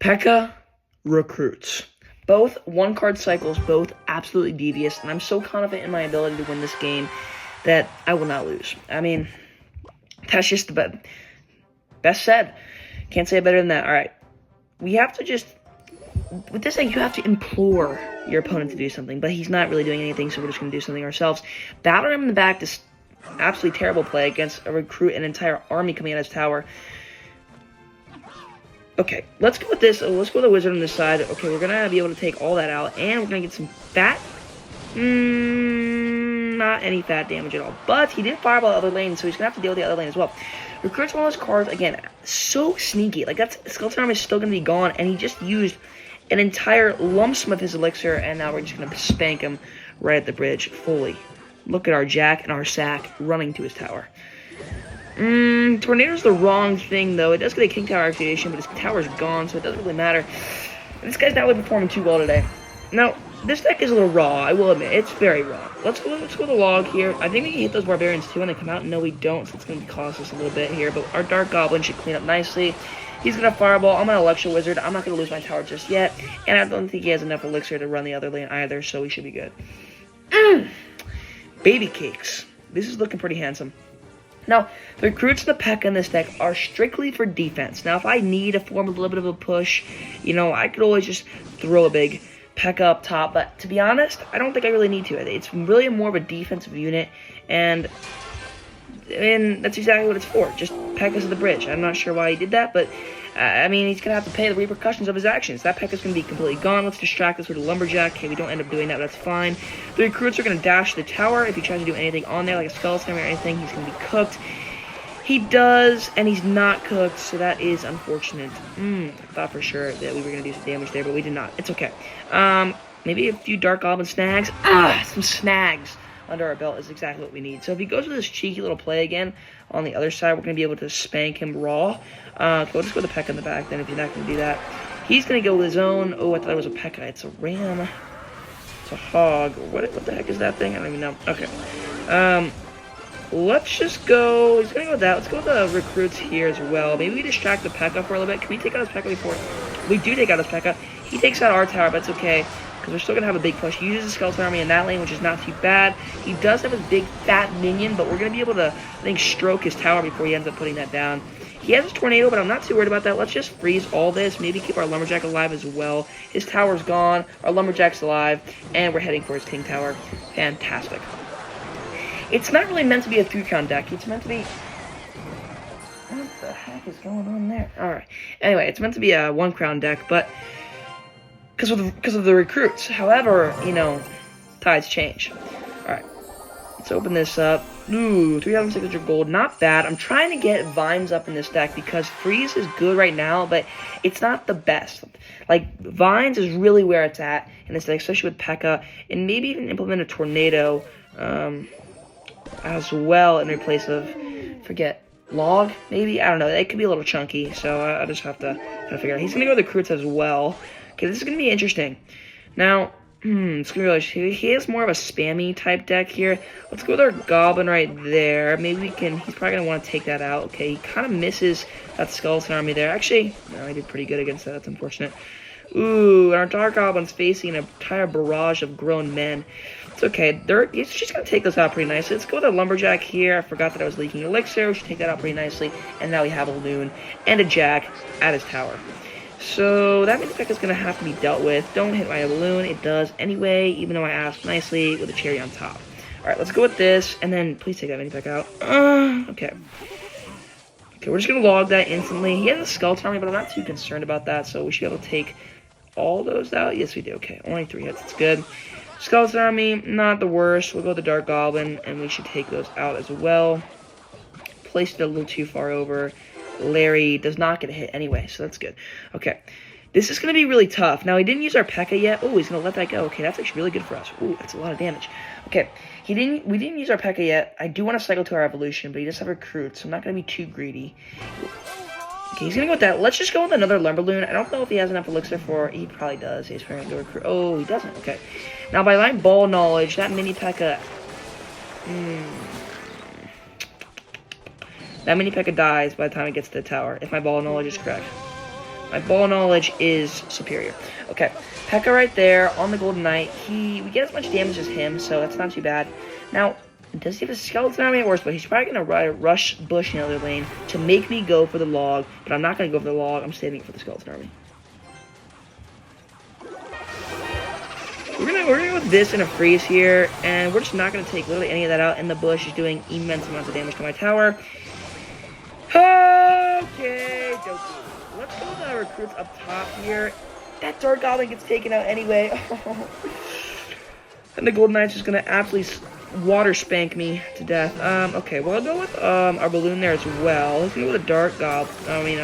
P.E.K.K.A. recruits. Both one-card cycles, both absolutely devious, and I'm so confident in my ability to win this game that I will not lose. I mean, that's just the best said. Can't say it better than that. All right. We have to just, with this thing, you have to implore your opponent to do something, but he's not really doing anything, so we're just going to do something ourselves. Battering him in the back, this absolutely terrible play against a recruit, an entire army coming out of his tower. Okay, let's go with this. Let's go with the wizard on this side. Okay, we're going to be able to take all that out, and we're going to get some fat. Not any fat damage at all. But he did fireball the other lane, so he's going to have to deal with the other lane as well. Recruit's one of those cards, again, so sneaky. Like, that skeleton arm is still going to be gone, and he just used an entire lump sum of his elixir, and now we're just going to spank him right at the bridge fully. Look at our Jack and our Sack running to his tower. Tornado's the wrong thing, though. It does get a King Tower activation, but his tower's gone, so it doesn't really matter. This guy's not really performing too well today. Now, this deck is a little raw, I will admit. It's very raw. Let's go with the log here. I think we can hit those barbarians, too, when they come out. No, we don't, so it's going to cost us a little bit here. But our Dark Goblin should clean up nicely. He's going to fireball. I'm an Electro Wizard. I'm not going to lose my tower just yet. And I don't think he has enough elixir to run the other lane either, so we should be good. Baby cakes. This is looking pretty handsome. Now, the recruits and the P.E.K.K.A. in this deck are strictly for defense. Now, if I need to form a little bit of a push, you know, I could always just throw a big P.E.K.K.A. up top. But to be honest, I don't think I really need to. It's really more of a defensive unit, and that's exactly what it's for. Just P.E.K.K.A.'s to the bridge. I'm not sure why he did that, but I mean, he's going to have to pay the repercussions of his actions. That P.E.K.K.A.'s going to be completely gone. Let's distract this with a Lumberjack. Okay, we don't end up doing that, but that's fine. The recruits are going to dash to the tower. If he tries to do anything on there, like a skeleton or anything, he's going to be cooked. He does, and he's not cooked, so that is unfortunate. I thought for sure that we were going to do some damage there, but we did not. It's okay. Maybe a few Dark Goblin snags. Some snags under our belt is exactly what we need. So if he goes with this cheeky little play again on the other side, we're going to be able to spank him raw. We'll just go with the P.E.K.K.A. in the back then if he's not going to do that. He's going to go with his own. Oh, I thought it was a P.E.K.K.A. It's a ram. It's a hog. What the heck is that thing? I don't even know. Okay. Let's just go. He's going to go with that. Let's go with the recruits here as well. Maybe we distract the P.E.K.K.A. for a little bit. Can we take out his P.E.K.K.A. before? We do take out his P.E.K.K.A. He takes out our tower, but it's okay, because we're still going to have a big push. He uses the skeleton army in that lane, which is not too bad. He does have his big fat minion, but we're going to be able to, I think, stroke his tower before he ends up putting that down. He has his tornado, but I'm not too worried about that. Let's just freeze all this. Maybe keep our Lumberjack alive as well. His tower's gone. Our Lumberjack's alive. And we're heading for his King Tower. Fantastic. It's not really meant to be a 3-crown deck. It's meant to be... What the heck is going on there? Alright. Anyway, it's meant to be a 1-crown deck, but... Because of the recruits. However, you know, tides change. Alright. Let's open this up. Ooh, 3,600 gold. Not bad. I'm trying to get vines up in this deck because freeze is good right now, but it's not the best. Like, vines is really where it's at in this deck, especially with P.E.K.K.A. And maybe even implement a tornado as well in replace of, forget, log, maybe? I don't know. It could be a little chunky, so I just have to kind of figure out. He's going to go with the recruits as well. Okay, this is going to be interesting. Now... it's gonna be really, he has more of a spammy type deck here. Let's go with our Goblin right there. Maybe we can, he's probably gonna want to take that out. Okay, he kind of misses that Skeleton Army there. Actually, no, he did pretty good against that. That's unfortunate. Ooh, and our Dark Goblin's facing an entire barrage of grown men. It's okay. She's gonna take those out pretty nicely. Let's go with our Lumberjack here. I forgot that I was leaking elixir. We should take that out pretty nicely. And now we have a Loon and a Jack at his tower. So that means the P.E.K.K.A. is going to have to be dealt with. Don't hit my balloon. It does anyway, even though I asked nicely with a cherry on top. Alright, let's go with this, and then please take that mini P.E.K.K.A. out. Okay. Okay, we're just going to log that instantly. He has a Skeleton Army, but I'm not too concerned about that, so we should be able to take all those out. Yes, we do. Okay, only 3 hits. It's good. Skeleton Army, not the worst. We'll go with the Dark Goblin, and we should take those out as well. Placed it a little too far over. Larry does not get a hit anyway, so that's good. Okay, this is going to be really tough. Now, he didn't use our P.E.K.K.A. yet. Oh, he's going to let that go. Okay, that's actually really good for us. Ooh, that's a lot of damage. Okay, we didn't use our P.E.K.K.A. yet. I do want to cycle to our evolution, but he does have recruits, so I'm not going to be too greedy. Okay, he's going to go with that. Let's just go with another Lumberloon. I don't know if he has enough elixir for... He probably does. He's probably going to go recruit. Oh, he doesn't. Okay. Now, by line ball knowledge, that mini P.E.K.K.A. That mini P.E.K.K.A. dies by the time it gets to the tower, if my ball knowledge is correct. My ball knowledge is superior. Okay, P.E.K.K.A right there on the Golden Knight. We get as much damage as him, so that's not too bad. Now, does he have a skeleton army? Worse, but he's probably going to rush Bush in the other lane to make me go for the log, but I'm not going to go for the log. I'm saving it for the skeleton army. We're gonna go with this in a freeze here, and we're just not gonna take literally any of that out. And the Bush is doing immense amounts of damage to my tower. Okay, dokie. Let's go with our recruits up top here. That Dark Goblin gets taken out anyway. And the Golden Knight's just gonna absolutely water spank me to death. Okay, well, I'll go with our balloon there as well. Let's go with a Dark Goblin.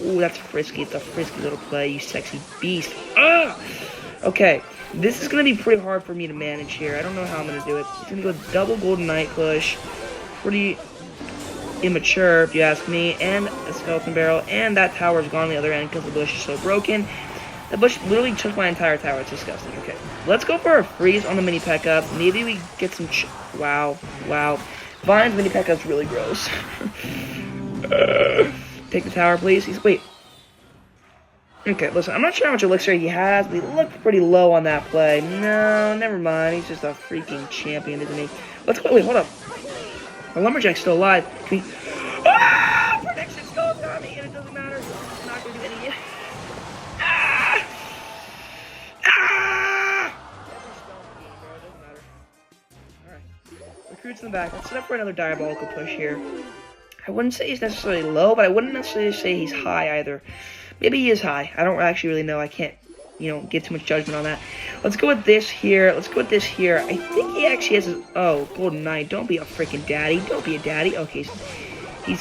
Ooh, that's frisky. It's a frisky little play, you sexy beast. Okay. This is going to be pretty hard for me to manage here. I don't know how I'm going to do it. It's going to go double Golden Knight push. Pretty immature, if you ask me. And a skeleton barrel. And that tower is gone on the other end because the bush is so broken. The bush literally took my entire tower. It's disgusting. Okay, let's go for a freeze on the mini P.E.K.K.A. Maybe we get some... Wow. Vine's mini P.E.K.K.A is really gross. Take the tower, please. Wait. Okay, listen, I'm not sure how much elixir he has, but he looked pretty low on that play. No, never mind. He's just a freaking champion, isn't he? Let's go. Wait, hold up. Our Lumberjack's still alive. Can we... Prediction still on me, and it doesn't matter. I'm not going to do any... Alright. Recruits in the back. Let's set up for another diabolical push here. I wouldn't say he's necessarily low, but I wouldn't necessarily say he's high either. Maybe he is high. I don't actually really know. I can't, give too much judgment on that. Let's go with this here. I think he actually has his... Oh, Golden Knight. Don't be a freaking daddy. Don't be a daddy. Okay, he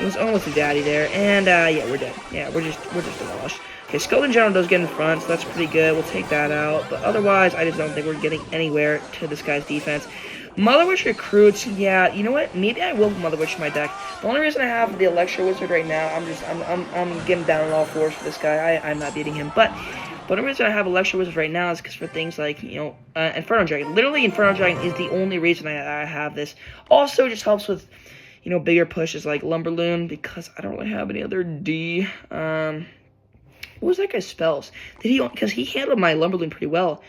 was almost a daddy there. And, yeah, we're dead. Yeah, we're just demolished. Okay, Skeleton General does get in front, so that's pretty good. We'll take that out. But otherwise, I just don't think we're getting anywhere to this guy's defense. Mother Witch recruits, yeah, you know what? Maybe I will Mother Witch my deck. The only reason I have the Electro Wizard right now, I'm getting down on all fours for this guy. I'm not beating him. But the only reason I have Electro Wizard right now is because for things like, Inferno Dragon. Literally, Inferno Dragon is the only reason I have this. Also, it just helps with, bigger pushes like Lumberloon because I don't really have any other D. What was that guy's spells? Because he handled my Lumberloon pretty well.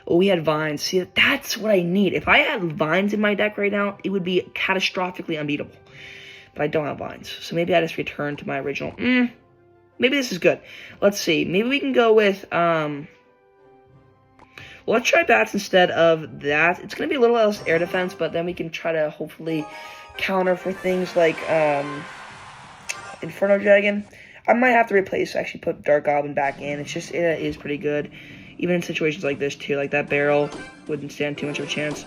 Oh, we had Vines. See, that's what I need. If I had Vines in my deck right now, it would be catastrophically unbeatable. But I don't have Vines. So maybe I just return to my original. Maybe this is good. Let's see. Maybe we can go with... Well, let's try Bats instead of that. It's going to be a little less air defense, but then we can try to hopefully counter for things like Inferno Dragon. I might have to actually put Dark Goblin back in. It is pretty good. Even in situations like this, too. Like that barrel wouldn't stand too much of a chance.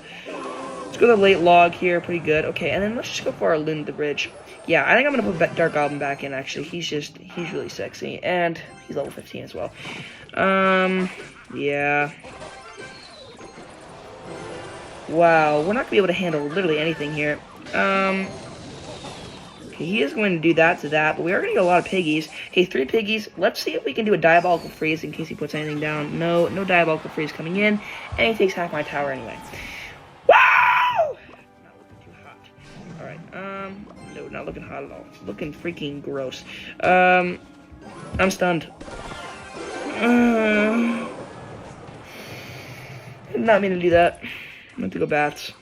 Let's go to the late log here. Pretty good. Okay, and then let's just go for our Loon at the Bridge. Yeah, I think I'm going to put Dark Goblin back in, actually. He's really sexy. And he's level 15 as well. Yeah. Wow, we're not going to be able to handle literally anything here. Okay, he is going to do that to that, but we are going to get a lot of piggies. Okay, 3 piggies. Let's see if we can do a Diabolical Freeze in case he puts anything down. No Diabolical Freeze coming in, and he takes half my tower anyway. Wow! Not looking too hot. Alright, no, not looking hot at all. It's looking freaking gross. I'm stunned. I did not mean to do that. I'm going to go Bats.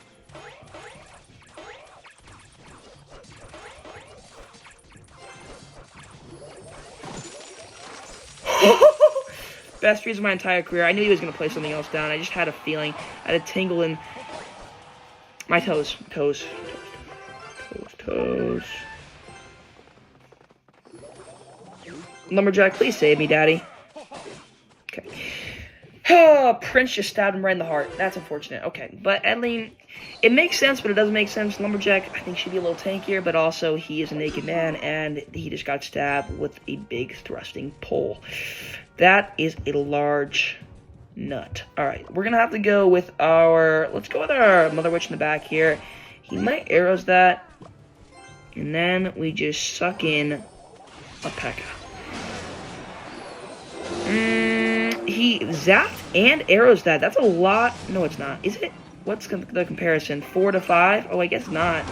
Best freeze of my entire career. I knew he was going to play something else down. I just had a feeling. I had a tingle in my toes. Toes. Lumberjack, please save me, Daddy. Okay. Oh, Prince just stabbed him right in the heart. That's unfortunate. Okay, but Edling, it makes sense, but it doesn't make sense. Lumberjack, I think, should be a little tankier, but also he is a naked man, and he just got stabbed with a big thrusting pole. That is a large nut. Alright, we're going to have to go with our... Let's go with our Mother Witch in the back here. He might arrows that, and then we just suck in a P.E.K.K.A. He zapped and arrows that. That's a lot. No, it's not. Is it? What's the comparison? 4 to 5? Oh, I guess not.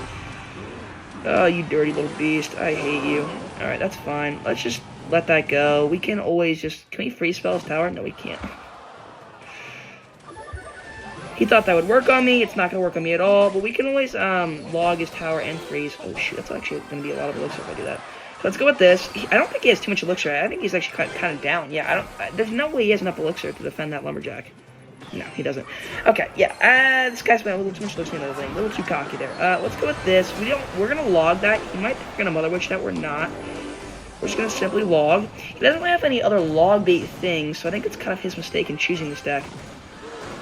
Oh, you dirty little beast. I hate you. Alright, that's fine. Let's just let that go. We can always just... Can we freeze spell his tower? No, we can't. He thought that would work on me. It's not going to work on me at all. But we can always log his tower and freeze. Oh, shoot. That's actually going to be a lot of elixir if I do that. So let's go with this. I don't think he has too much elixir. I think he's actually kind of down. Yeah, there's no way he has enough elixir to defend that lumberjack. No, he doesn't. Okay, yeah. This guy's been a little too much elixir in the thing. A little too cocky there. Let's go with this. We're going to log that. He might think we're going to Mother Witch that. We're not. We're just going to simply log. He doesn't really have any other log-bait things, so I think it's kind of his mistake in choosing this deck.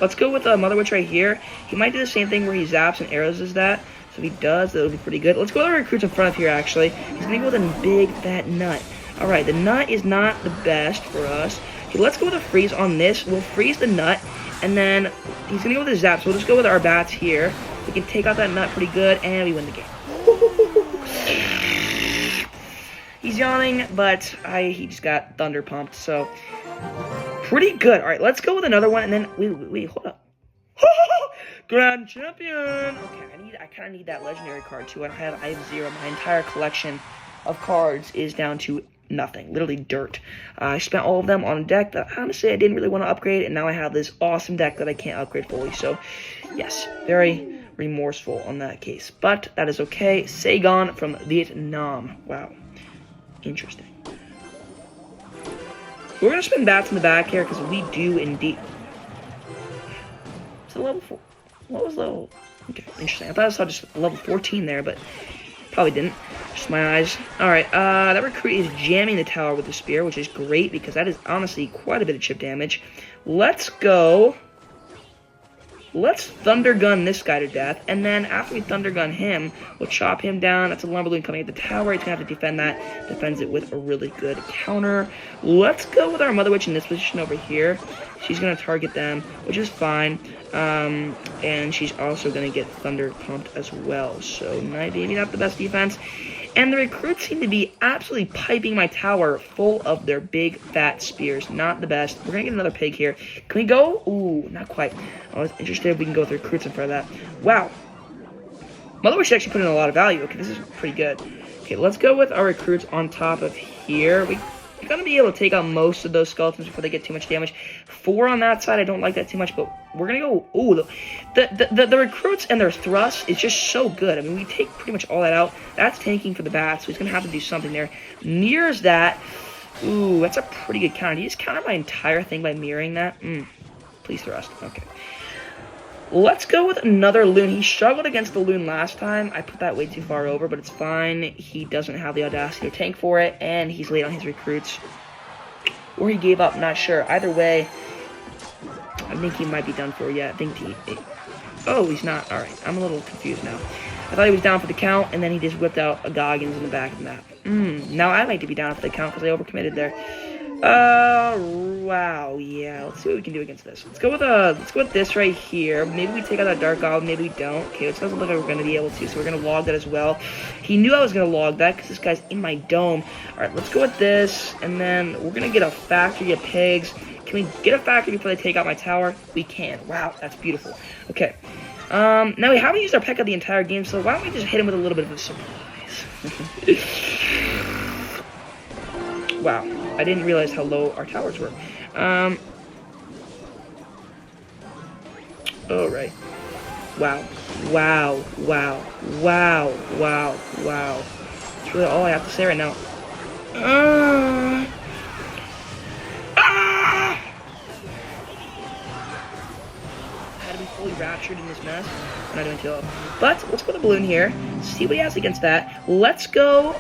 Let's go with Mother Witch right here. He might do the same thing where he zaps and arrows as that. So if he does, that'll be pretty good. Let's go with the recruits in front of here, actually. He's going to go with a big, fat nut. Alright, the nut is not the best for us. Okay, let's go with a freeze on this. We'll freeze the nut, and then he's going to go with a zap. So we'll just go with our bats here. We can take out that nut pretty good, and we win the game. He's yawning, but he just got thunder pumped, so... Pretty good. All right, let's go with another one, and then wait, hold up. Grand champion. Okay, I kind of need that legendary card too. I have 0. My entire collection of cards is down to nothing, literally dirt. I spent all of them on a deck that honestly I didn't really want to upgrade, and now I have this awesome deck that I can't upgrade fully. So, yes, very remorseful on that case, but that is okay. Saigon from Vietnam. Wow, interesting. We're going to spin bats in the back here because we do indeed. It's a level 4. What was level? Okay, interesting. I thought I saw just level 14 there, but probably didn't. Just my eyes. Alright, that recruit is jamming the tower with the spear, which is great because that is honestly quite a bit of chip damage. Let's go. Let's thunder gun this guy to death, and then after we thunder gun him, we'll chop him down. That's a lumber balloon coming at the tower. He's gonna have to defend that. Defends it with a really good counter. Let's go with our Mother Witch in this position over here. She's gonna target them, which is fine. And she's also gonna get thunder pumped as well. So maybe not the best defense. And the recruits seem to be absolutely piping my tower full of their big, fat spears. Not the best. We're going to get another pig here. Can we go? Ooh, not quite. I was interested if we can go with the recruits in front of that. Wow. Mother Witch actually put in a lot of value. Okay, this is pretty good. Okay, let's go with our recruits on top of here. We're going to be able to take out most of those skeletons before they get too much damage. 4 on that side, I don't like that too much, but we're going to go... Ooh, the recruits and their thrust is just so good. I mean, we take pretty much all that out. That's tanking for the bats, so he's going to have to do something there. Mirrors that. Ooh, that's a pretty good counter. He just countered my entire thing by mirroring that. Please thrust. Okay. Let's go with another loon. He struggled against the loon last time. I put that way too far over, but it's fine. He doesn't have the audacity to tank for it, and he's late on his recruits. Or he gave up, not sure. Either way, I think he might be done for. Yeah, I think oh, he's not. All right, I'm a little confused now. I thought he was down for the count, and then he just whipped out a Goggins in the back of the map. Now I like to be down for the count because I overcommitted there. Wow, yeah, let's see what we can do against this. Let's go with this right here. Maybe we take out that Dark Goblin, maybe we don't. Okay, it doesn't look like we're going to be able to, so we're going to log that as well. He knew I was going to log that because this guy's in my dome. Alright, let's go with this, and then we're going to get a factory of pigs. Can we get a factory before they take out my tower? We can. Wow, that's beautiful. Okay, now we haven't used our P.E.K.K.A. the entire game, so why don't we just hit him with a little bit of a surprise? Wow, I didn't realize how low our towers were. Alright. Wow. Wow. Wow. Wow. Wow. Wow. That's really all I have to say right now. Had to be fully raptured in this mess. I'm not doing too well. But let's put a balloon here. See what he has against that. Let's go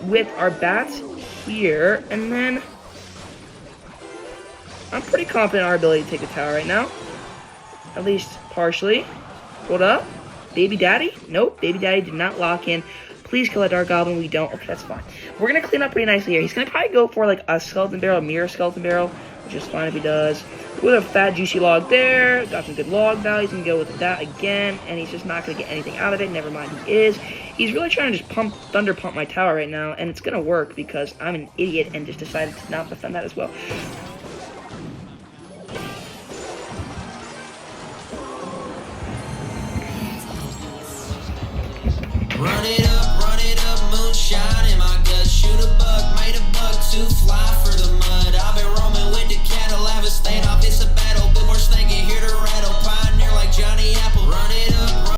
with our bats here, and then I'm pretty confident in our ability to take the tower right now. At least partially. Hold up. Baby Daddy? Nope. Baby Daddy did not lock in. Please kill that Dark Goblin. We don't. Okay, that's fine. We're going to clean up pretty nicely here. He's going to probably go for like a skeleton barrel, a mirror skeleton barrel, which is fine if he does. With a fat, juicy log there. Got some good log values. He's going to go with that again, and he's just not going to get anything out of it. Never mind, he is. He's really trying to just thunder pump my tower right now, and it's going to work because I'm an idiot and just decided to not defend that as well. Run it up, moonshine in my gut, shoot a buck, bite a bug, too fly for the mud. I've been